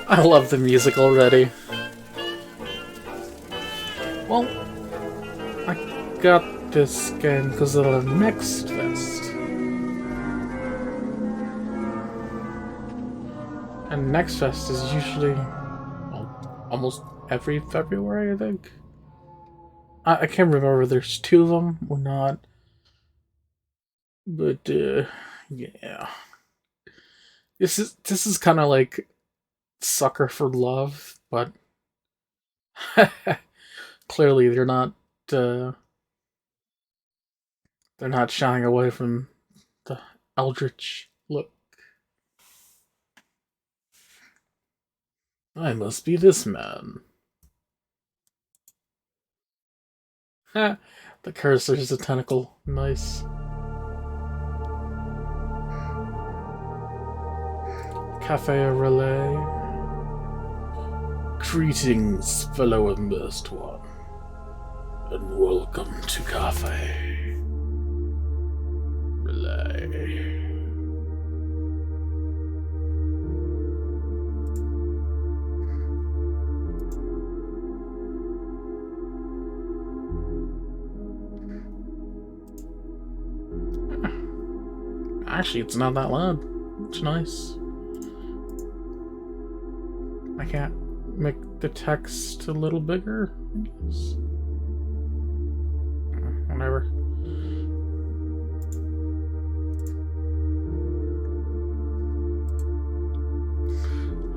I love the music already. Well, I got this game because of the Next Fest. And Next Fest is usually, well, almost every February, I think. I can't remember if there's two of them or not. But, yeah. This is kind of like Sucker for Love, but clearly they're not shying away from the Eldritch look. I must be this man. The cursor's a tentacle. Nice. Cafe Relay. Greetings, fellow immersed one, and welcome to Cafe Relay. Actually, it's not that loud. It's nice. I can't make the text a little bigger, I guess. Whatever.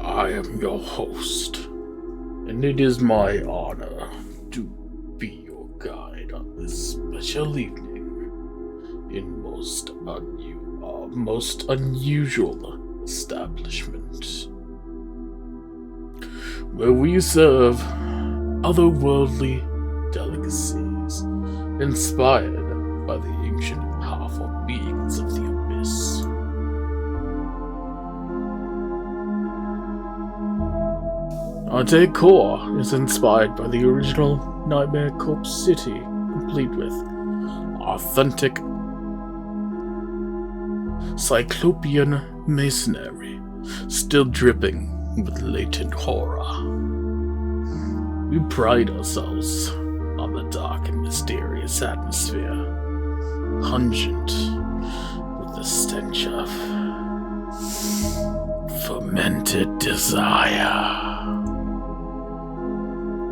I am your host, and it is my honor to be your guide on this special evening in most unusual establishment, where we serve otherworldly delicacies inspired by the ancient and powerful beings of the abyss. Our decor is inspired by the original Nightmare Corpse City, complete with authentic Cyclopean masonry, still dripping with latent horror. We pride ourselves on the dark and mysterious atmosphere, pungent with the stench of fermented desire.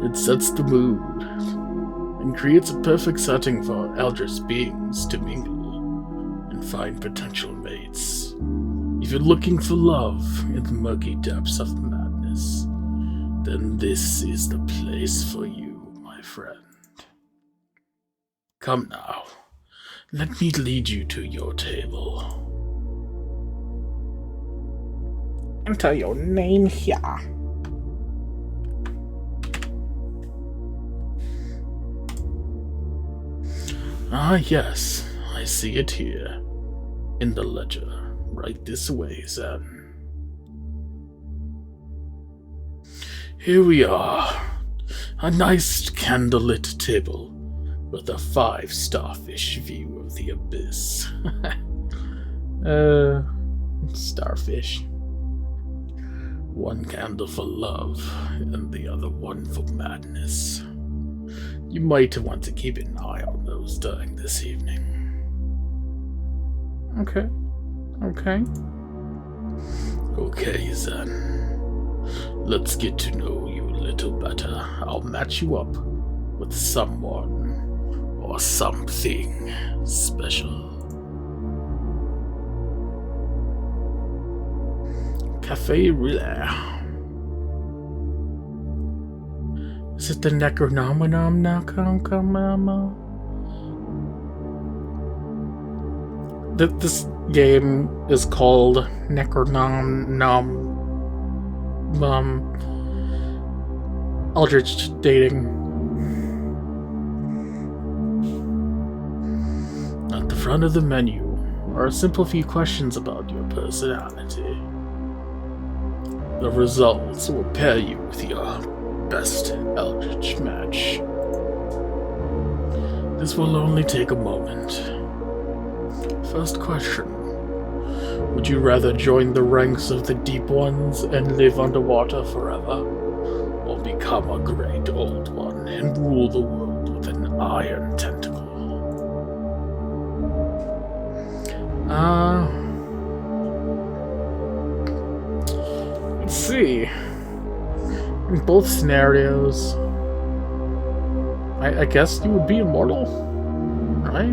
It sets the mood and creates a perfect setting for eldritch beings to mingle and find potential mates. If you're looking for love in the murky depths of madness, then this is the place for you, my friend. Come now, let me lead you to your table. Enter your name here. Ah, yes, I see it here. In the ledger. Right this way, Zen. Here we are. A nice candlelit table with a 5-starfish view of the abyss. Starfish. One candle for love, and the other one for madness. You might want to keep an eye on those during this evening. Okay. Okay, then. Let's get to know you a little better. I'll match you up with someone or something special. Cafe Relay. Is it the Necronomnomnom? This game is called Necronomnom Eldritch Dating. At the front of the menu are a simple few questions about your personality. The results will pair you with your best Eldritch match. This will only take a moment. First question. Would you rather join the ranks of the Deep Ones and live underwater forever, or become a great old one and rule the world with an iron tentacle? Let's see. In both scenarios, I guess you would be immortal, right?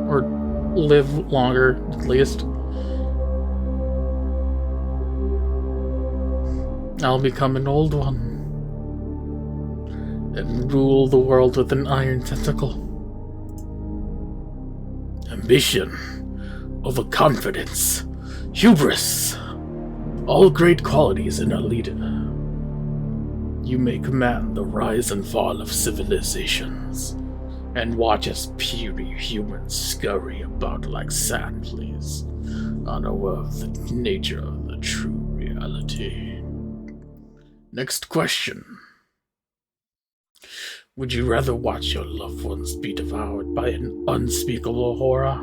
Or live longer, at least. I'll become an old one and rule the world with an iron tentacle. Ambition, overconfidence, hubris, all great qualities in a leader. You may command the rise and fall of civilizations, and watch as puny humans scurry about like sandflies, unaware of the nature of the true reality. Next question. Would you rather watch your loved ones be devoured by an unspeakable horror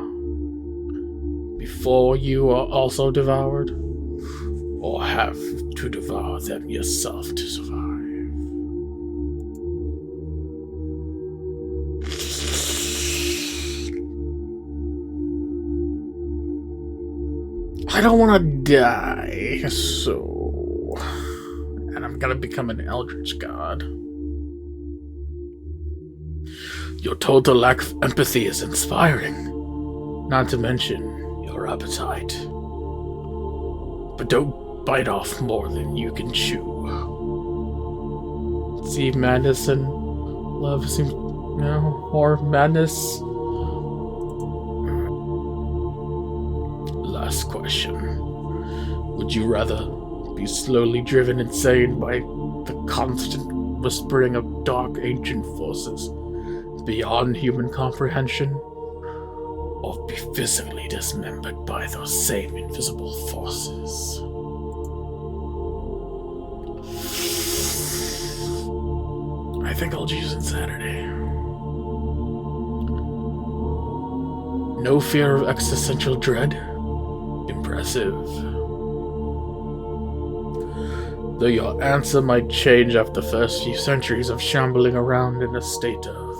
before you are also devoured, or have to devour them yourself to survive? I don't want to die, so... And I'm gonna become an Eldritch god. Your total lack of empathy is inspiring, not to mention your appetite. But don't bite off more than you can chew. See, madness and love seem, more madness. Last question. Would you rather be slowly driven insane by the constant whispering of dark ancient forces beyond human comprehension, or be physically dismembered by those same invisible forces? I think I'll choose insanity. No fear of existential dread? Impressive. Though your answer might change after the first few centuries of shambling around in a state of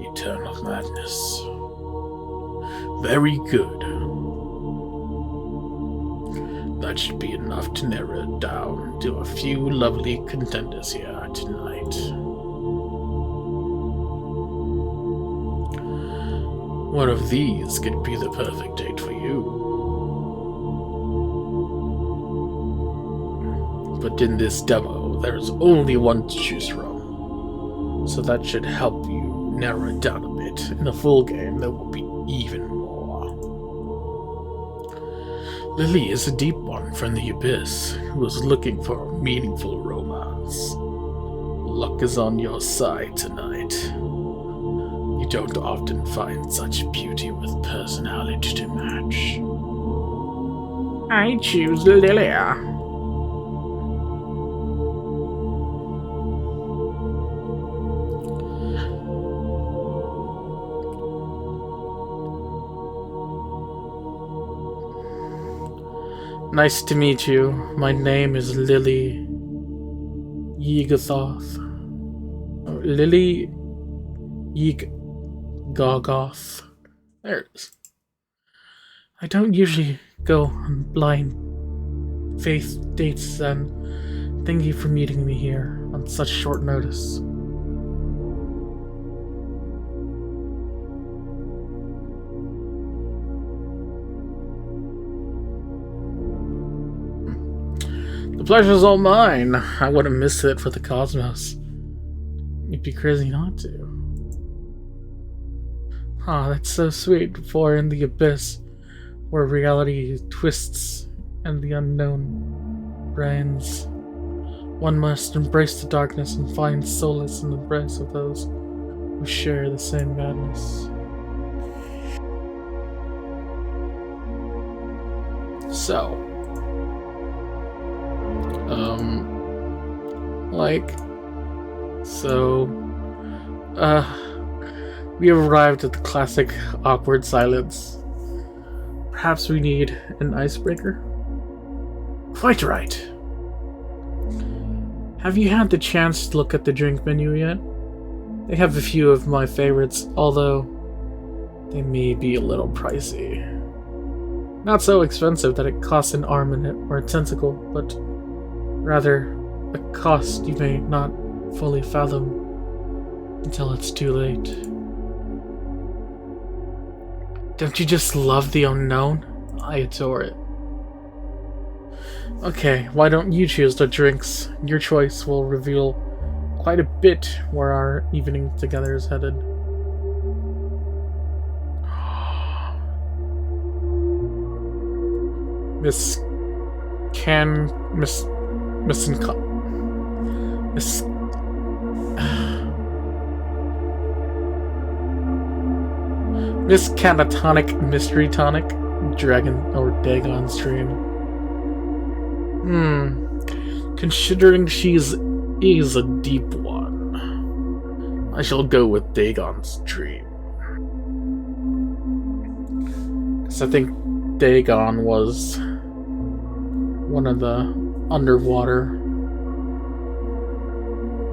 eternal madness. Very good. That should be enough to narrow it down to a few lovely contenders here tonight. One of these could be the perfect date for you. But in this demo, there's only one to choose from, so that should help you narrow it down a bit. In the full game, there will be even more. Lily is a deep one from the Abyss who is looking for a meaningful romance. Luck is on your side tonight. You don't often find such beauty with personality to match. I choose Lilia. Nice to meet you. My name is Lily Yeagathoth. Lily Yeagathoth. There it is. I don't usually go on blind faith dates, and thank you for meeting me here on such short notice. The pleasure's all mine. I wouldn't miss it for the cosmos. It'd be crazy not to. That's so sweet. For in the abyss, where reality twists and the unknown reigns, one must embrace the darkness and find solace in the embrace of those who share the same madness. So, We have arrived at the classic awkward silence. Perhaps we need an icebreaker? Quite right. Have you had the chance to look at the drink menu yet? They have a few of my favorites, although they may be a little pricey. Not so expensive that it costs an arm and or a tentacle, but rather a cost you may not fully fathom until it's too late. Don't you just love the unknown? I adore it. Okay, why don't you choose the drinks? Your choice will reveal quite a bit where our evening together is headed. Miss Catatonic Mystery Tonic, Dragon or Dagon's Dream. Considering she's is a deep one, I shall go with Dagon's Dream. Because I think Dagon was one of the underwater.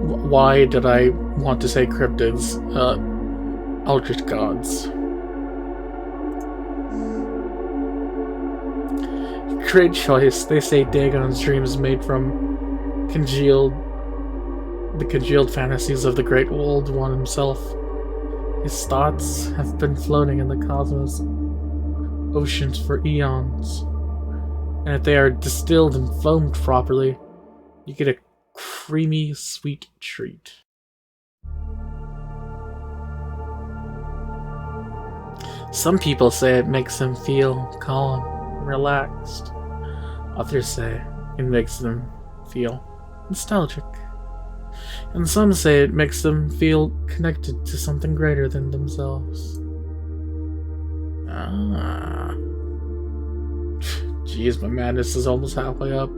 Why did I want to say cryptids? Eldritch gods. Great choice. They say Dagon's Dream is made from the congealed fantasies of the Great Old One himself. His thoughts have been floating in the cosmos oceans for eons, and if they are distilled and foamed properly, you get a creamy, sweet treat. Some people say it makes them feel calm, relaxed. Others say it makes them feel nostalgic. And some say it makes them feel connected to something greater than themselves. Jeez, my madness is almost halfway up.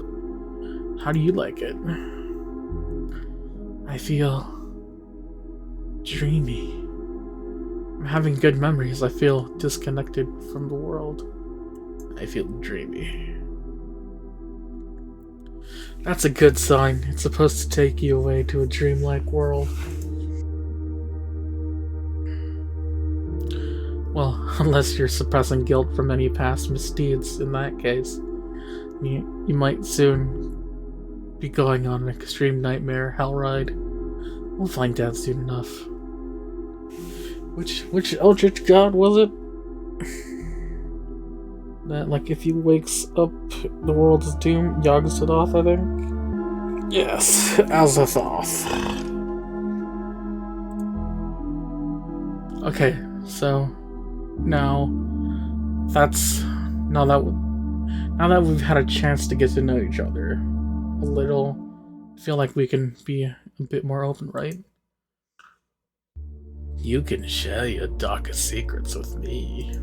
How do you like it? I feel dreamy. I'm having good memories. I feel disconnected from the world. I feel dreamy. That's a good sign. It's supposed to take you away to a dreamlike world. Well, unless you're suppressing guilt from any past misdeeds, in that case. You might soon be going on an extreme nightmare hell ride. We'll find out soon enough. Which Eldritch god was it? That, like, if he wakes up, the world is doomed? Yog-Sothoth, I think? Yes, Azathoth. Okay, so now that we've had a chance to get to know each other a little, I feel like we can be a bit more open, right? You can share your darkest secrets with me.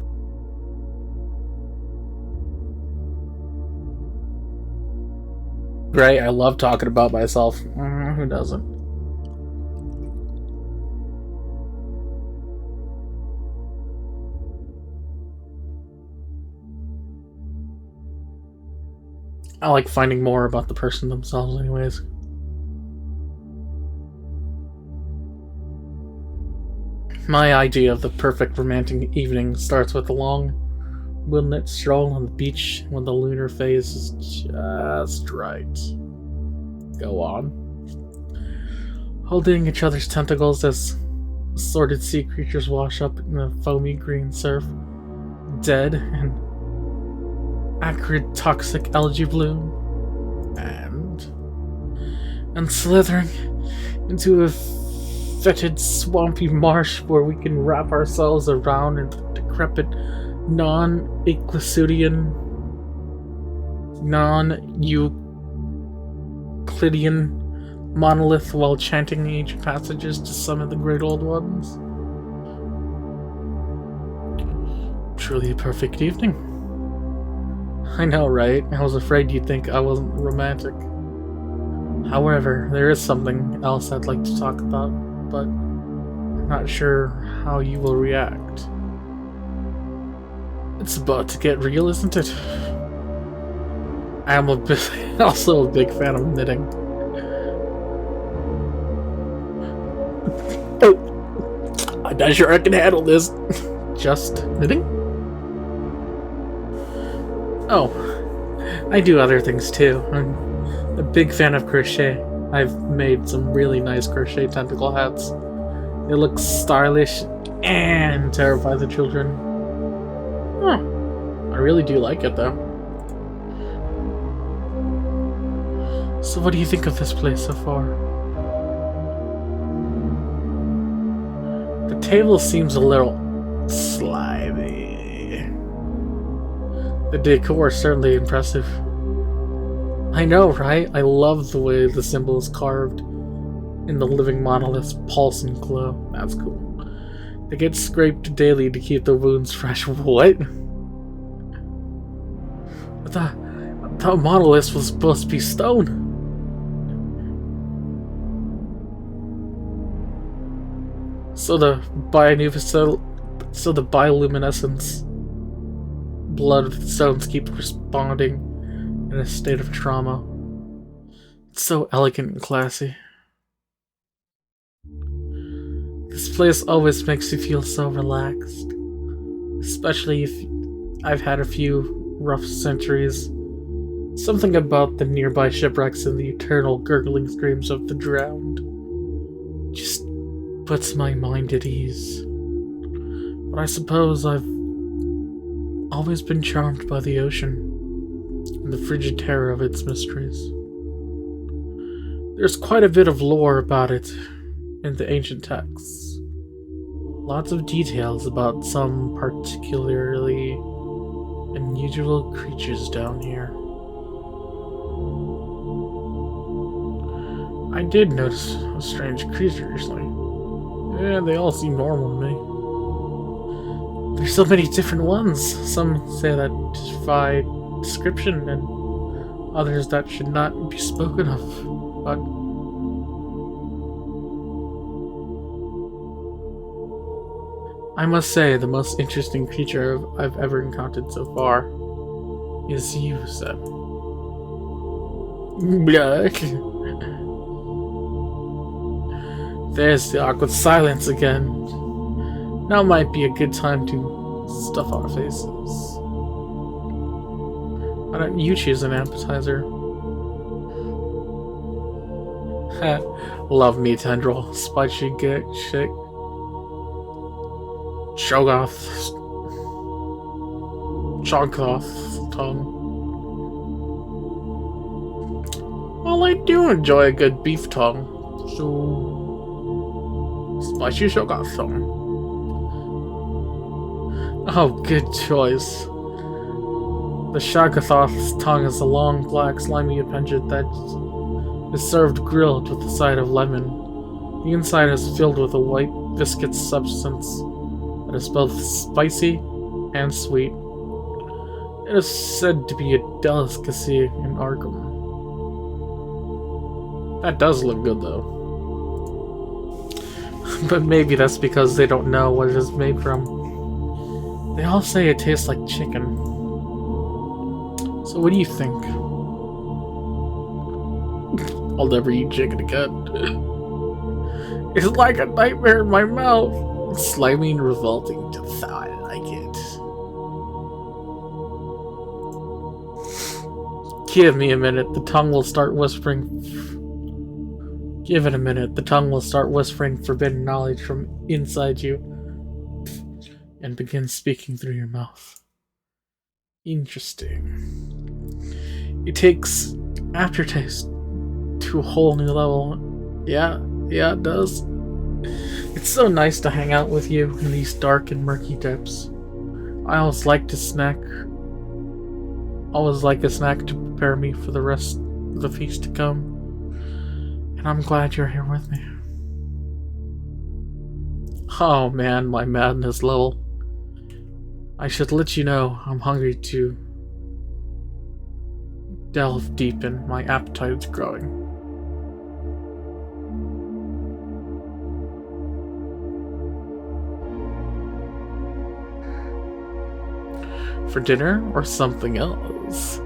Great, I love talking about myself. Who doesn't? I like finding more about the person themselves anyways. My idea of the perfect romantic evening starts with a long, moonlit stroll on the beach when the lunar phase is just right. Go on. Holding each other's tentacles as assorted sea creatures wash up in the foamy green surf, dead and acrid toxic algae bloom, and slithering into a fetid swampy marsh where we can wrap ourselves around in the decrepit non-Euclidean monolith while chanting ancient passages to summon the great old ones. Truly a perfect evening. I know, right? I was afraid you'd think I wasn't romantic. However, there is something else I'd like to talk about, but not sure how you will react. It's about to get real, isn't it? I am also a big fan of knitting. Oh, I'm not sure I can handle this. Just knitting? Oh, I do other things too. I'm a big fan of crochet. I've made some really nice crochet tentacle hats. It looks stylish and terrify the children. Huh. I really do like it though. So what do you think of this place so far? The table seems a little slimy. The decor is certainly impressive. I know, right? I love the way the symbol is carved in the living monolith's pulse and glow. That's cool. They get scraped daily to keep the wounds fresh. What? The monolith was supposed to be stone. So the bioluminescence blood of the stones keep responding in a state of trauma. It's so elegant and classy. This place always makes you feel so relaxed. Especially if I've had a few rough centuries. Something about the nearby shipwrecks and the eternal gurgling screams of the drowned just puts my mind at ease. But I suppose I've always been charmed by the ocean and the frigid terror of its mysteries. There's quite a bit of lore about it in the ancient texts. Lots of details about some particularly unusual creatures down here. I did notice a strange creature recently. Yeah, they all seem normal to me. There's so many different ones. Some say that defy description, and others that should not be spoken of. But I must say, the most interesting creature I've ever encountered so far is you, Seb. Blah. There's the awkward silence again. Now might be a good time to stuff our faces. Why don't you choose an appetizer? Love me, tendril. Spicy get shit. Shogoth. Chonkoth tongue. Well, I do enjoy a good beef tongue. So spicy Shogoth tongue. Oh, good choice. The Shoggoth's tongue is a long, black, slimy appendage that is served grilled with a side of lemon. The inside is filled with a white, viscous substance that is both spicy and sweet. It is said to be a delicacy in Arkham. That does look good, though. But maybe that's because they don't know what it is made from. They all say it tastes like chicken. So what do you think? I'll never eat chicken again. It's like a nightmare in my mouth. It's slimy and revolting to thought. I like it. Give me a minute. The tongue will start whispering. Give it a minute. The tongue will start whispering forbidden knowledge from inside you and begin speaking through your mouth. Interesting. It takes aftertaste to a whole new level. Yeah, it does. It's so nice to hang out with you in these dark and murky depths. I always like a snack to prepare me for the rest of the feast to come. And I'm glad you're here with me. Oh man, my madness level. I should let you know I'm hungry to delve deep in. My appetite is growing. For dinner or something else?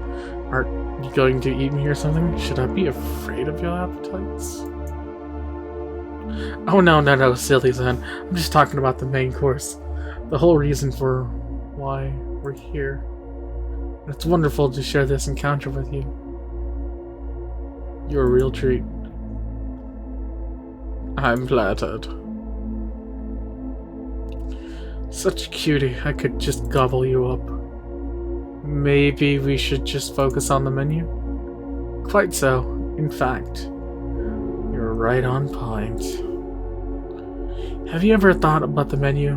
Aren't you going to eat me or something? Should I be afraid of your appetites? Oh no, silly son. I'm just talking about the main course. The whole reason for why we're here. It's wonderful to share this encounter with you. You're a real treat. I'm flattered. Such a cutie, I could just gobble you up. Maybe we should just focus on the menu? Quite so. In fact, you're right on point. Have you ever thought about the menu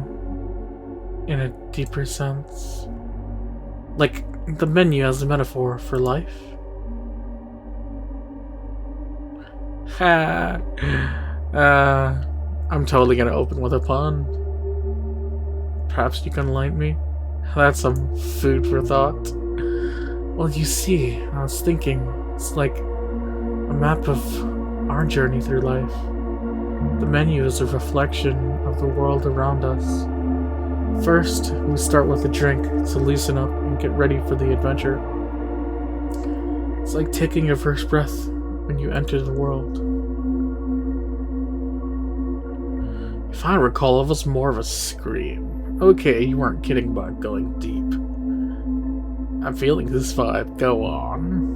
in a deeper sense? Like the menu as a metaphor for life? Ha! I'm totally gonna open with a pun. Perhaps you can enlighten me? That's some food for thought. Well, you see, I was thinking, it's like a map of our journey through life. The menu is a reflection of the world around us. First, we start with a drink to loosen up and get ready for the adventure. It's like taking your first breath when you enter the world. If I recall, it was more of a scream. Okay, you weren't kidding about going deep. I'm feeling this vibe. Go on.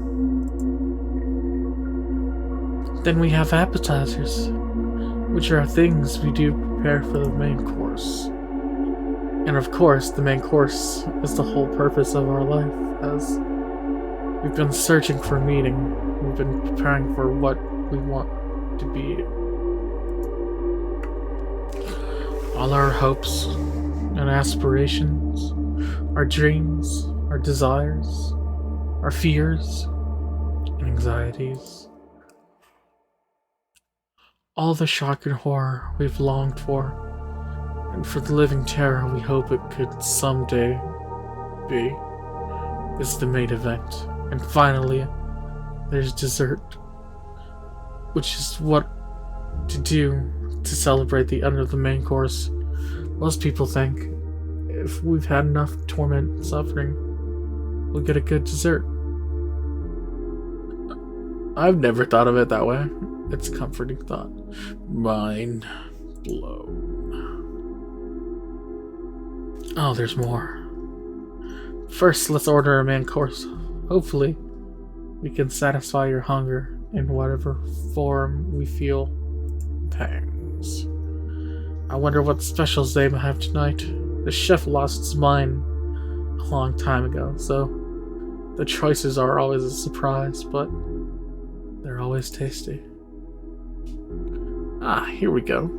Then we have appetizers, which are things we do prepare for the main course. And of course, the main course is the whole purpose of our life, as we've been searching for meaning. We've been preparing for what we want to be. All our hopes and aspirations, our dreams, our desires, our fears and anxieties. All the shock and horror we've longed for, and for the living terror we hope it could someday be, is the main event. And finally, there's dessert, which is what to do to celebrate the end of the main course. Most people think if we've had enough torment and suffering, we'll get a good dessert. I've never thought of it that way. It's a comforting thought. Mind blown. Oh, there's more. First, let's order a main course. Hopefully, we can satisfy your hunger in whatever form we feel pangs. I wonder what specials they might have tonight. The chef lost his mind a long time ago, so the choices are always a surprise, but they're always tasty. Ah, here we go.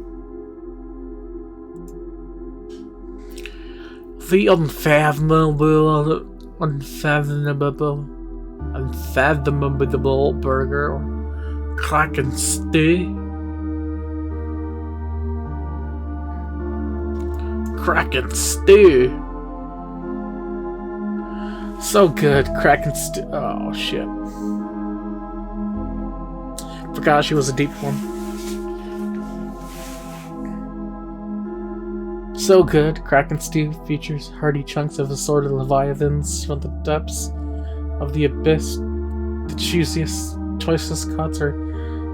The unfathomable burger, or Kraken stew. Kraken stew. So good, Kraken stew. Oh shit. Forgot she was a deep one. So good, Kraken stew features hearty chunks of assorted leviathans from the depths of the abyss. The juiciest, choicest cuts are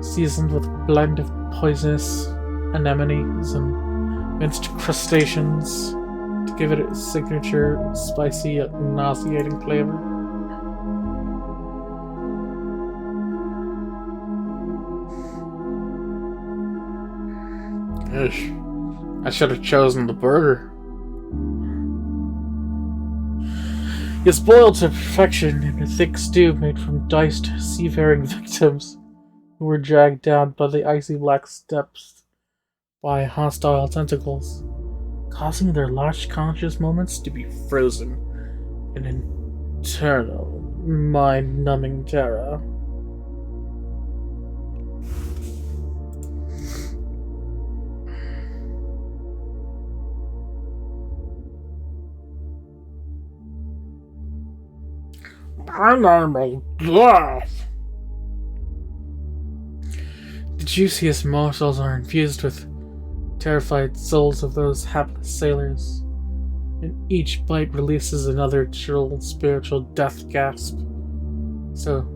seasoned with a blend of poisonous anemones and minced crustaceans to give it its signature spicy yet nauseating flavor. Ish. I should have chosen the burger. It's boiled to perfection in a thick stew made from diced seafaring victims who were dragged down by the icy black steppes by hostile tentacles, causing their last conscious moments to be frozen in eternal, mind-numbing terror. My name is Death. The juiciest morsels are infused with terrified souls of those hapless sailors and each bite releases another chill spiritual death gasp. So,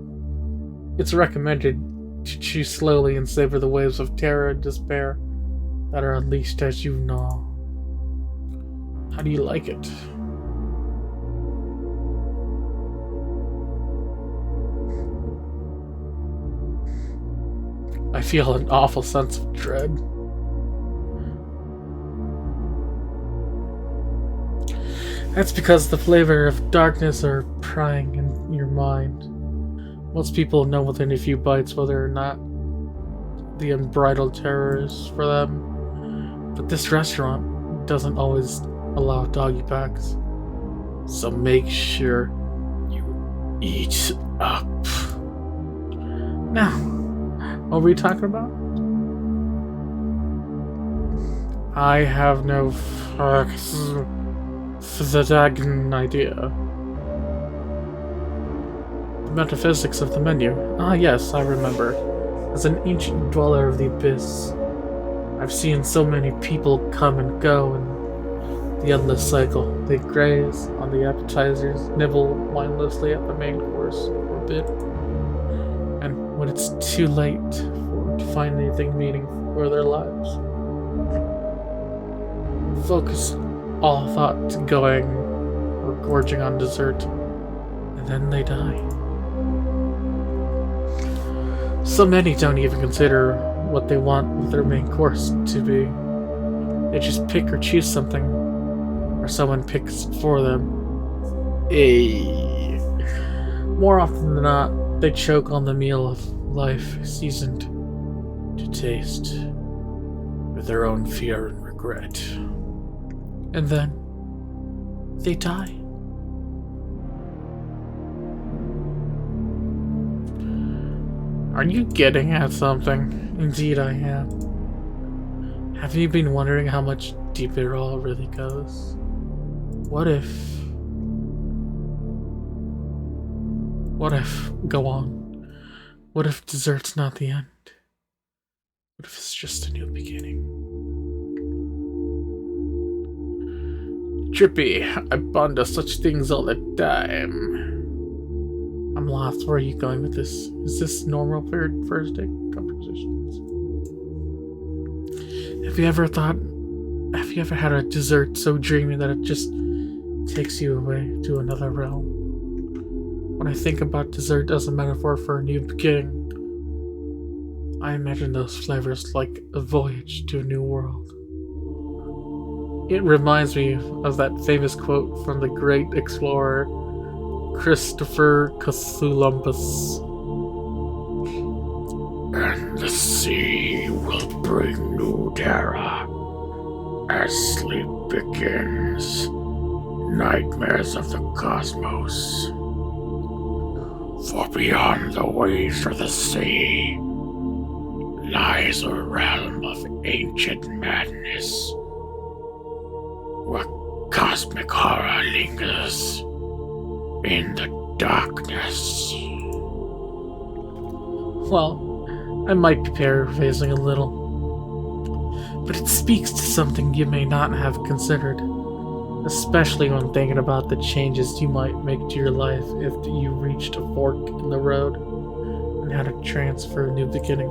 it's recommended to chew slowly and savor the waves of terror and despair that are unleashed as you gnaw. How do you like it? I feel an awful sense of dread. That's because the flavor of darkness are prying in your mind. Most people know within a few bites whether or not the unbridled terror is for them. But this restaurant doesn't always allow doggy bags. So make sure you eat up. Now, what were we talking about? I have no Fzadagan idea. The metaphysics of the menu. Ah yes, I remember. As an ancient dweller of the abyss, I've seen so many people come and go in the endless cycle. They graze on the appetizers, nibble mindlessly at the main course for a bit, and when it's too late to find anything meaningful for their lives, focus all thought to going or gorging on dessert, and then they die. So many don't even consider what they want with their main course to be. They just pick or choose something, or someone picks for them. More often than not, they choke on the meal of life seasoned to taste with their own fear and regret. And then they die. Are you getting at something? Indeed I am. Have you been wondering how much deeper it all really goes? What if... Go on. What if dessert's not the end? What if it's just a new beginning? Trippy, I ponder such things all the time. I'm lost. Where are you going with this? Is this normal for first date conversations? Have you ever had a dessert so dreamy that it just takes you away to another realm? When I think about dessert as a metaphor for a new beginning, I imagine those flavors like a voyage to a new world. It reminds me of that famous quote from the great explorer Christopher Columbus. And the sea will bring new terror as sleep begins. Nightmares of the cosmos. For beyond the waves of the sea lies a realm of ancient madness, where cosmic horror lingers in the darkness. Well, I might be paraphrasing a little, but it speaks to something you may not have considered, especially when thinking about the changes you might make to your life if you reached a fork in the road and had a chance for a new beginning.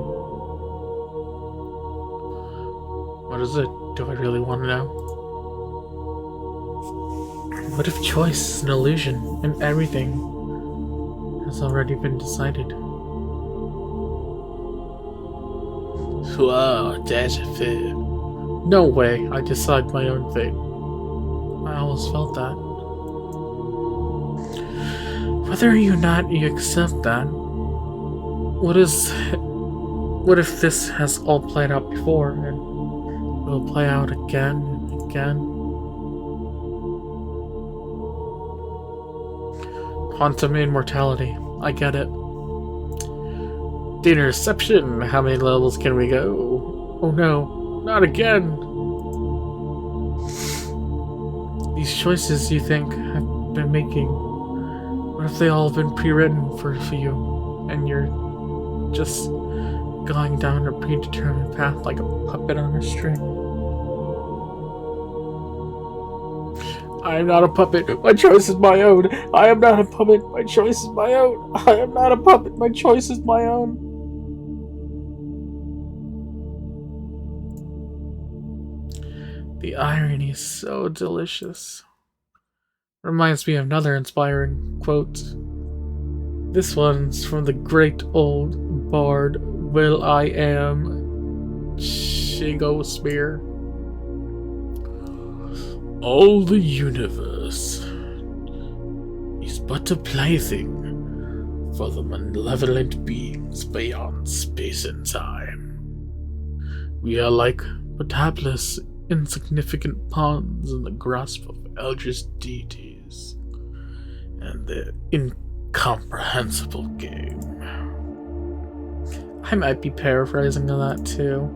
What is it? Do I really want to know? What if choice is an illusion and everything has already been decided? Whoa, that's a fear. No way, I decide my own fate. I always felt that. Whether or not you accept that, what if this has all played out before and will play out again and again? Quantum immortality. I get it. The interception. How many levels can we go? Oh no, not again. These choices you think I've been making, what if they all have been pre-written for you, and you're just going down a predetermined path like a puppet on a string? I am not a puppet. My choice is my own. I am not a puppet. My choice is my own. I am not a puppet. My choice is my own. The irony is so delicious. Reminds me of another inspiring quote. This one's from the great old bard Will I Am Shakespeare. All the universe is but a plaything for the malevolent beings beyond space and time. We are like but hapless, insignificant pawns in the grasp of eldritch deities and their incomprehensible game. I might be paraphrasing on that too.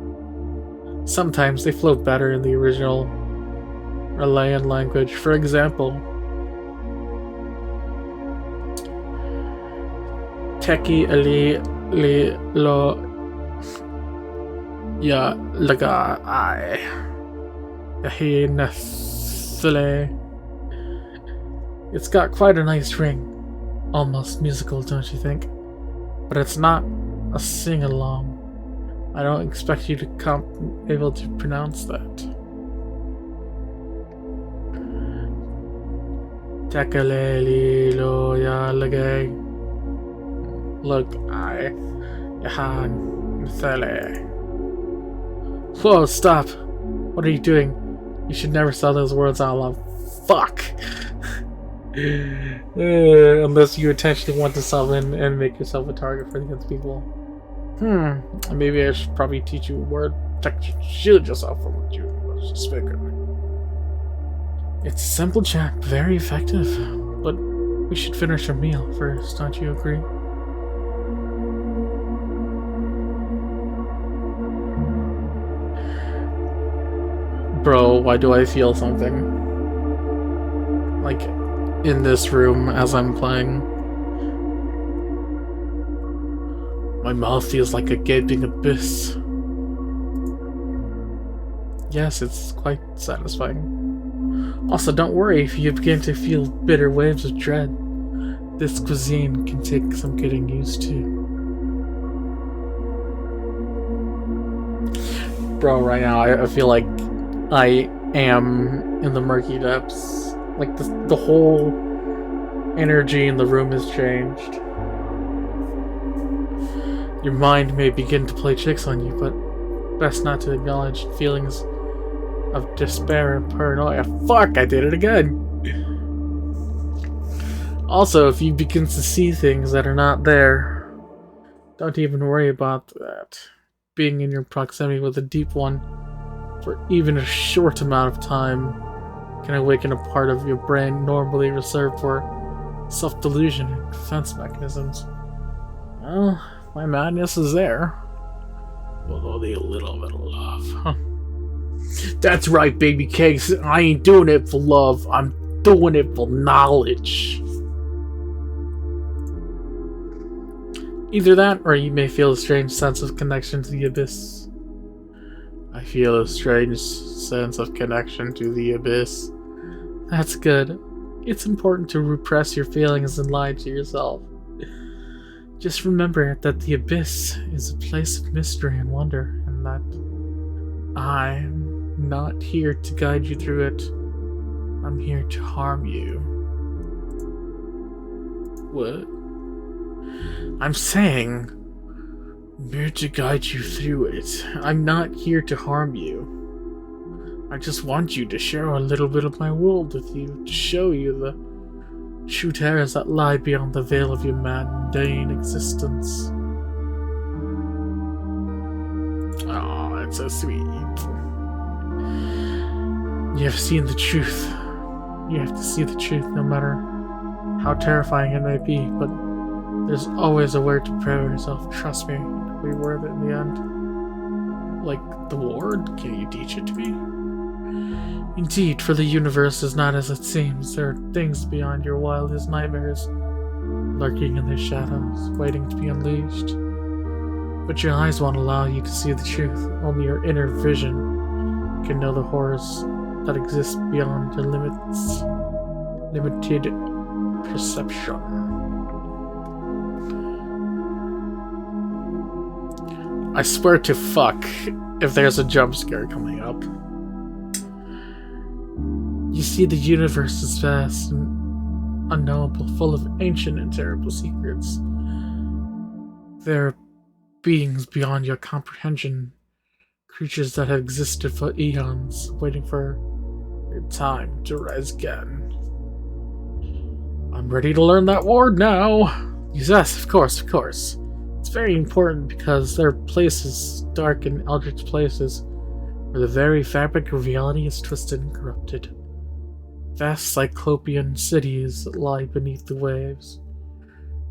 Sometimes they flow better in the original Relayan language. For example, Teki ali li lo ya laga I yahi nasle. It's got quite a nice ring. Almost musical, don't you think? But it's not a sing-along. I don't expect you to be able to pronounce that. Takaleli lo ya lagay. Look, I yahan thale. Whoa, stop! What are you doing? You should never say those words out loud. Fuck! Unless you intentionally want to summon and make yourself a target for the unspeakable. Maybe I should probably teach you a word. Shield yourself from what you speak. It's a simple chant, very effective. But we should finish our meal first, don't you agree? Bro, why do I feel something? Like, in this room as I'm playing. My mouth feels like a gaping abyss. Yes, it's quite satisfying. Also, don't worry if you begin to feel bitter waves of dread. This cuisine can take some getting used to. Bro, right now I feel like I am in the murky depths. Like the whole energy in the room has changed. Your mind may begin to play tricks on you, but best not to acknowledge feelings of despair and paranoia. Fuck, I did it again! Also, if you begin to see things that are not there, don't even worry about that. Being in your proximity with a deep one for even a short amount of time can awaken a part of your brain normally reserved for self-delusion and defense mechanisms. Well, my madness is there. With only a little bit of love. Huh. That's right, baby cakes. I ain't doing it for love. I'm doing it for knowledge. Either that, or you may feel a strange sense of connection to the abyss. I feel a strange sense of connection to the abyss. That's good. It's important to repress your feelings and lie to yourself. Just remember that the abyss is a place of mystery and wonder, and that I'm not here to guide you through it. I'm here to harm you. What? I'm saying I'm here to guide you through it. I'm not here to harm you. I just want you to share a little bit of my world with you, to show you the true terrors that lie beyond the veil of your mundane existence. Oh, that's so sweet. You have seen the truth. You have to see the truth no matter how terrifying it may be, but there's always a way to prepare yourself. Trust me, it'll be worth it in the end. Like the ward? Can you teach it to me? Indeed, for the universe is not as it seems. There are things beyond your wildest nightmares, lurking in the shadows, waiting to be unleashed. But your eyes won't allow you to see the truth. Only your inner vision can know the horrors that exist beyond your limits. limited perception. I swear to fuck if there's a jump scare coming up. You see, the universe is vast and unknowable, full of ancient and terrible secrets. There are beings beyond your comprehension, creatures that have existed for eons, waiting for their time to rise again. I'm ready to learn that word now. Yes, of course. It's very important because there are places, dark and eldritch places, where the very fabric of reality is twisted and corrupted. Vast cyclopean cities that lie beneath the waves.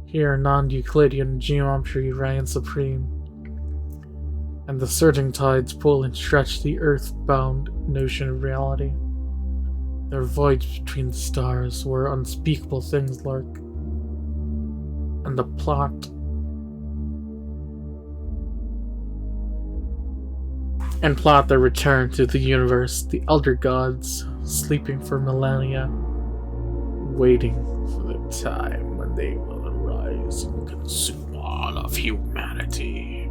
Here, non-Euclidean geometry reigns supreme, and the surging tides pull and stretch the earth-bound notion of reality. There are voids between the stars where unspeakable things lurk, and the plot their return to the universe, the elder gods, sleeping for millennia, waiting for the time when they will arise and consume all of humanity.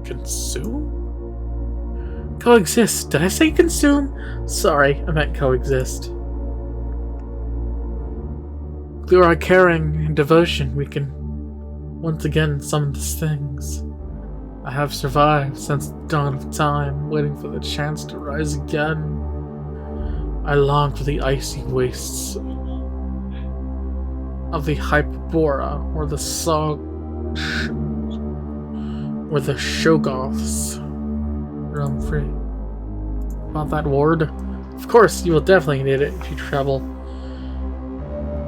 Consume? Coexist. Did I say consume? Sorry, I meant coexist. Through our caring and devotion, we can once again summon these things. I have survived since the dawn of time, waiting for the chance to rise again. I long for the icy wastes of the Hyperborea, or the Shoggoths roam free. About that ward? Of course, you will definitely need it if you travel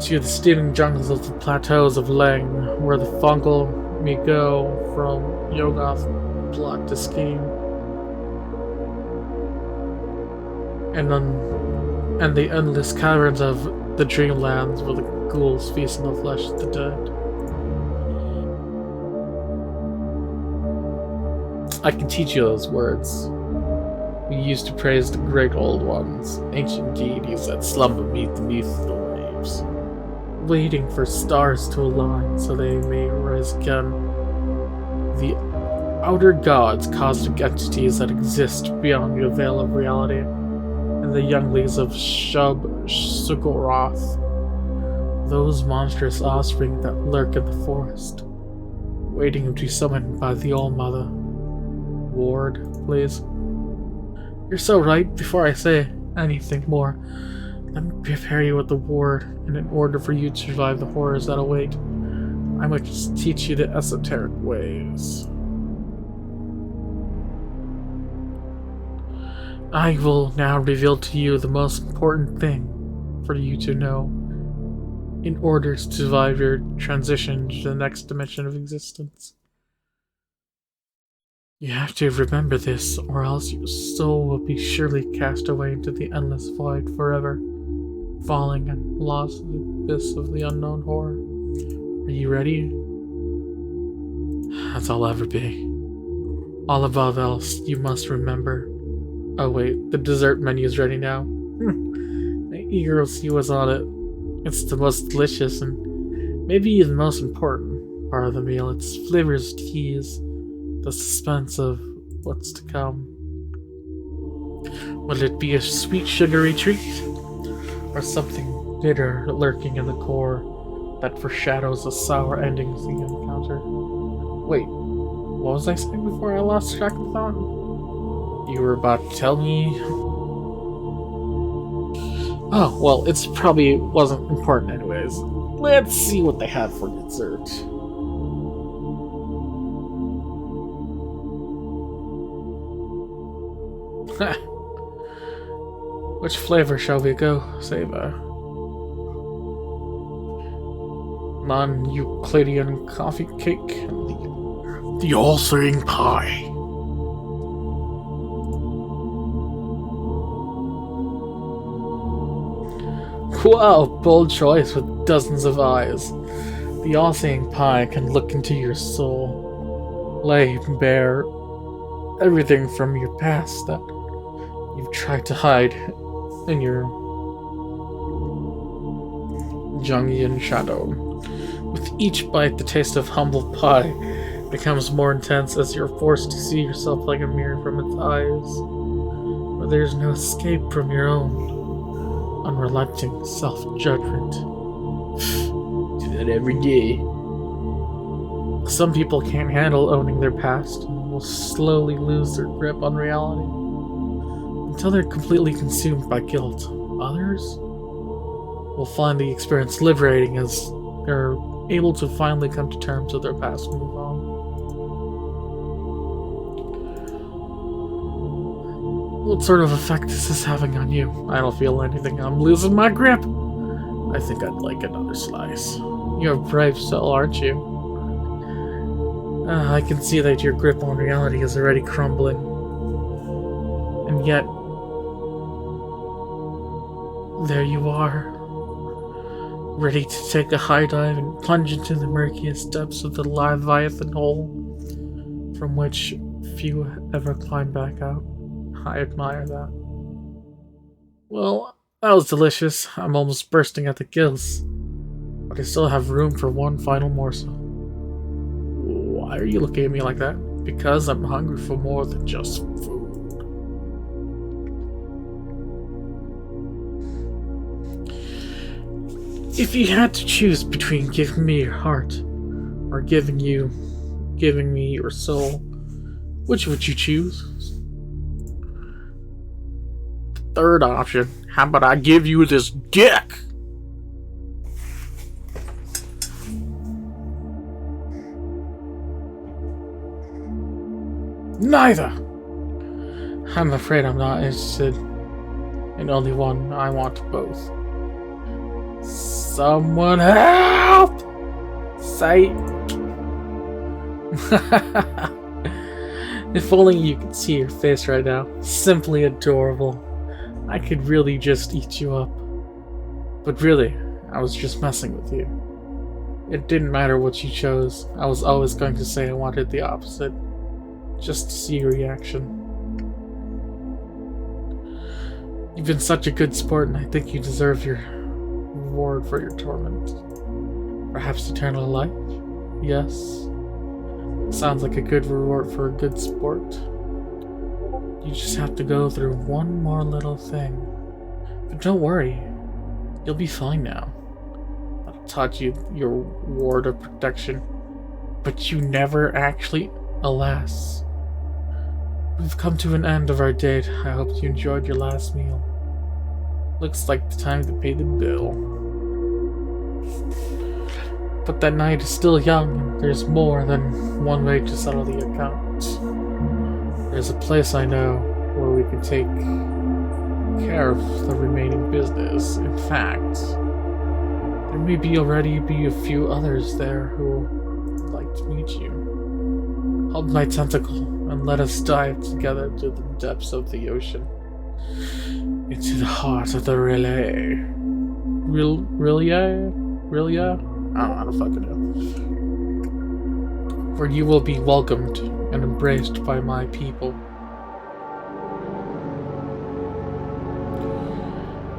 to the steaming jungles of the plateaus of Leng, where the fungal may go from Yoggoth plot to scheme, and the endless caverns of the dreamlands where the ghouls feast on the flesh of the dead. I can teach you those words. We used to praise the great old ones, ancient deities that slumber beneath the waves, waiting for stars to align so they may rise again. The outer gods, cosmic entities that exist beyond the veil of reality, and the younglings of Shub-Suggoroth, those monstrous offspring that lurk in the forest, waiting to be summoned by the All-Mother. Ward, please. You're so right. Before I say anything more, let me prepare you with the ward, and in order for you to survive the horrors that await, I must teach you the esoteric ways. I will now reveal to you the most important thing for you to know in order to survive your transition to the next dimension of existence. You have to remember this, or else your soul will be surely cast away into the endless void forever, falling and lost in the abyss of the unknown horror. Are you ready? That's all I'll ever be. All above else, you must remember. Oh wait, the dessert menu is ready now. I'm eager to see what's on it. It's the most delicious and maybe the most important part of the meal. Its flavors tease the suspense of what's to come. Will it be a sweet, sugary treat? Or something bitter lurking in the core that foreshadows the sour endings you encounter? Wait, what was I saying before I lost track of thought? You were about to tell me... Oh, well, it's probably wasn't important anyways. Let's see what they had for dessert. Which flavor shall we go savor? Non-Euclidean coffee cake and the all-seeing pie. Wow, bold choice with dozens of eyes. The all-seeing pie can look into your soul, lay bare everything from your past that you've tried to hide in your Jungian shadow. With each bite, the taste of humble pie becomes more intense as you're forced to see yourself like a mirror from its eyes, where there's no escape from your own unrelenting self-judgment. Do that every day. Some people can't handle owning their past and will slowly lose their grip on reality until they're completely consumed by guilt. Others will find the experience liberating as they're able to finally come to terms with their past and move on. What sort of effect is this having on you? I don't feel anything. I'm losing my grip. I think I'd like another slice. You're a brave soul, aren't you? I can see that your grip on reality is already crumbling. And yet, there you are, ready to take a high dive and plunge into the murkiest depths of the Leviathan hole, from which few ever climb back out. I admire that. Well, that was delicious. I'm almost bursting at the gills, but I still have room for one final morsel. Why are you looking at me like that? Because I'm hungry for more than just food. If you had to choose between giving me your heart or giving me your soul, which would you choose? The third option. How about I give you this dick? Neither! I'm afraid I'm not interested in only one. I want both. Someone help! Say. If only you could see your face right now. Simply adorable. I could really just eat you up. But really, I was just messing with you. It didn't matter what you chose. I was always going to say I wanted the opposite. Just to see your reaction. You've been such a good sport, and I think you deserve your reward for your torment. Perhaps eternal life? Yes. Sounds like a good reward for a good sport. You just have to go through one more little thing. But don't worry. You'll be fine now. I've taught you your ward of protection. But you never actually... Alas. We've come to an end of our date. I hope you enjoyed your last meal. Looks like the time to pay the bill. But that night is still young, and there's more than one way to settle the account. There's a place I know where we can take care of the remaining business. In fact, there may already be a few others there who would like to meet you. Hold my tentacle and let us dive together to the depths of the ocean. Into the heart of the relay. Relay? I don't fucking know. Where you will be welcomed and embraced by my people.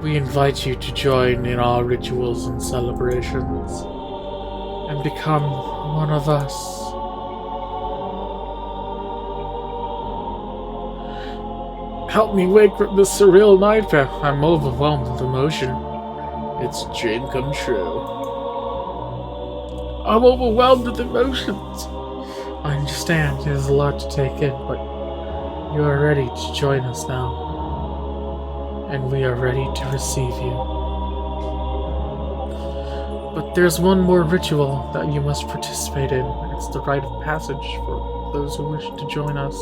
We invite you to join in our rituals and celebrations and become one of us. Help me wake from this surreal nightmare. I'm overwhelmed with emotion. It's a dream come true. I'm overwhelmed with emotions. I understand it is a lot to take in, but you are ready to join us now. And we are ready to receive you. But there's one more ritual that you must participate in. It's the rite of passage for those who wish to join us.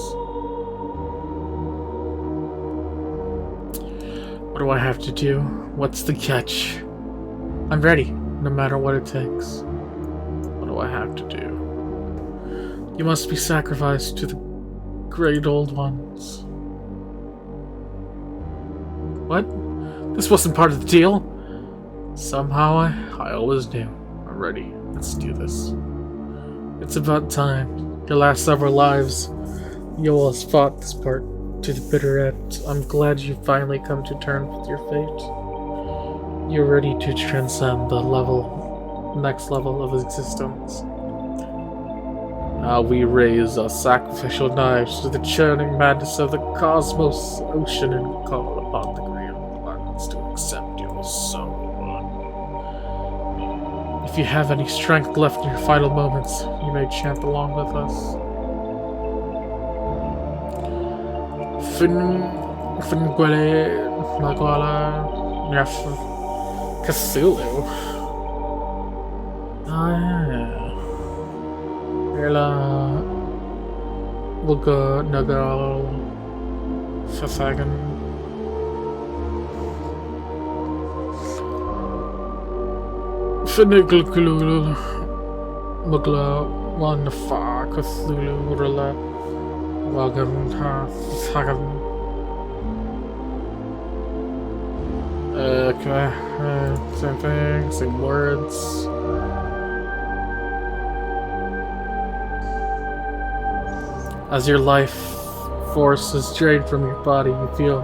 What do I have to do? What's the catch? I'm ready, no matter what it takes. What do I have to do? You must be sacrificed to the great old ones. What? This wasn't part of the deal? Somehow I always knew. I'm ready. Let's do this. It's about time. Your last several lives, you all have fought this part to the bitter end. I'm glad you finally come to terms with your fate. you're ready to transcend the next level of existence. Now we raise our sacrificial knives to the churning madness of the cosmos ocean and call upon the great ones to accept your soul. If you have any strength left in your final moments, you may chant along with us. Finguele Naguala Nyaf Cthulhu. Ah, yeah. Ela Wuga Nagal Fafagan. Finniglkululu Mugla Wanafa Cthulhu Rilla Wagan Ha Fagan. Okay, same thing, same words. As your life force is drained from your body, you feel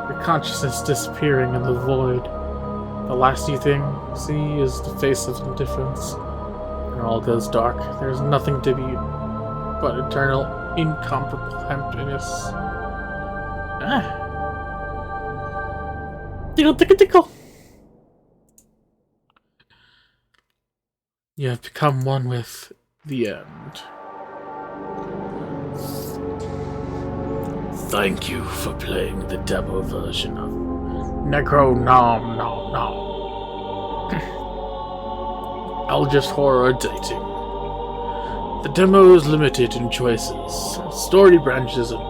your consciousness disappearing in the void. The last you see is the face of indifference, and all goes dark. There's nothing to be but eternal, incomparable emptiness. Ah. Tickle, tickle, tickle. You have become one with the end. Thank you for playing the demo version of Necronomnomnom Eldritch Horror Dating. The demo is limited in choices, story branches, and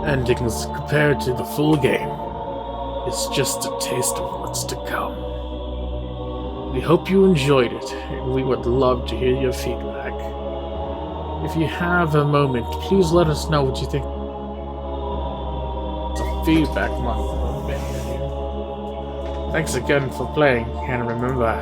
endings compared to the full game. It's just a taste of what's to come. We hope you enjoyed it, and we would love to hear your feedback. If you have a moment, please let us know what you think. It's a feedback month. Thanks again for playing, and remember,